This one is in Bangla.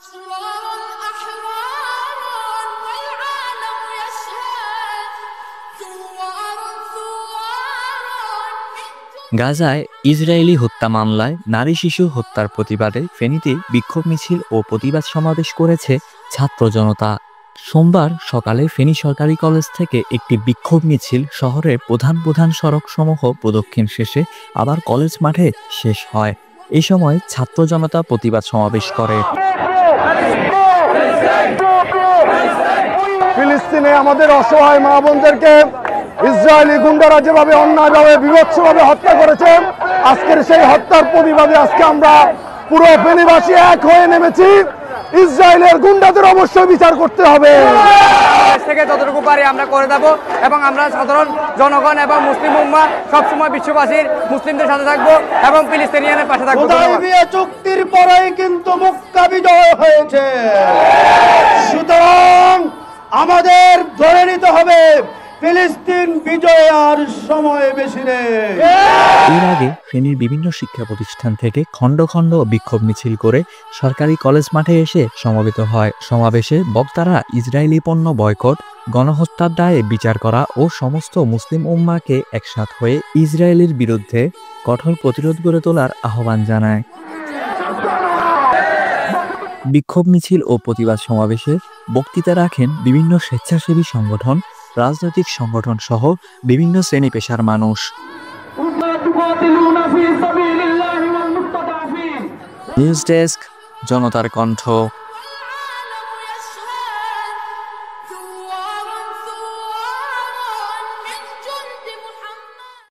গাজায় ইসরায়েলি হত্যা মামলায় নারী শিশু হত্যার প্রতিবাদে ফেনীতে বিক্ষোভ মিছিল ও প্রতিবাদ সমাবেশ করেছে ছাত্র জনতা। সোমবার সকালে ফেনী সরকারি কলেজ থেকে একটি বিক্ষোভ মিছিল শহরের প্রধান প্রধান সড়কসমূহ প্রদক্ষিণ শেষে আবার কলেজ মাঠে শেষ হয়। এই সময় ছাত্র জনতা প্রতিবাদ সমাবেশ করে। ফিলিস্তিনে আমাদের অসহায় মা বোনদেরকে ইসরায়েলি গুন্ডারা যেভাবে অন্যায়ভাবে বিভৎসভাবে হত্যা করেছে, আজকের সেই হত্যার প্রতিবাদে আজকে আমরা পুরো ফেনীবাসী এক হয়ে নেমেছি। ইসরায়েলের গুন্ডাদের অবশ্যই বিচার করতে হবে। থেকে যতটুকু পারি আমরা করে দেব এবং আমরা সাধারণ জনগণ এবং মুসলিম উম্মাহ সবসময় বিশ্ববাসীর মুসলিমদের সাথে থাকবো এবং ফিলিস্তিনিয়ানের পাশে থাকবো। হুদায়বিয়া চুক্তির পরেই কিন্তু মক্কা বিজয় হয়েছে, সুতরাং আমাদের ধরে নিতে হবে ফিলিস্তিন বিজয় আর সময় বেশি নেই। এর আগে ফেনীর বিভিন্ন শিক্ষা প্রতিষ্ঠান থেকে খণ্ড খণ্ড বিক্ষোভ মিছিল করে সরকারি কলেজ মাঠে এসে সমবেত হয়। সমাবেশে বক্তারা ইসরায়েলি পণ্য বয়কট, গণহত্যার দায়ে বিচার করা ও সমস্ত মুসলিম উম্মাহকে একসাথ হয়ে ইসরায়েলের বিরুদ্ধে কঠোর প্রতিরোধ গড়ে তোলার আহ্বান জানায়। বিক্ষোভ মিছিল ও প্রতিবাদ সমাবেশে বক্তৃতা রাখেন বিভিন্ন স্বেচ্ছাসেবী সংগঠন, রাজনৈতিক সংগঠন সহ বিভিন্ন শ্রেণী পেশার মানুষ। নিউজ ডেস্ক, জনতার কণ্ঠ।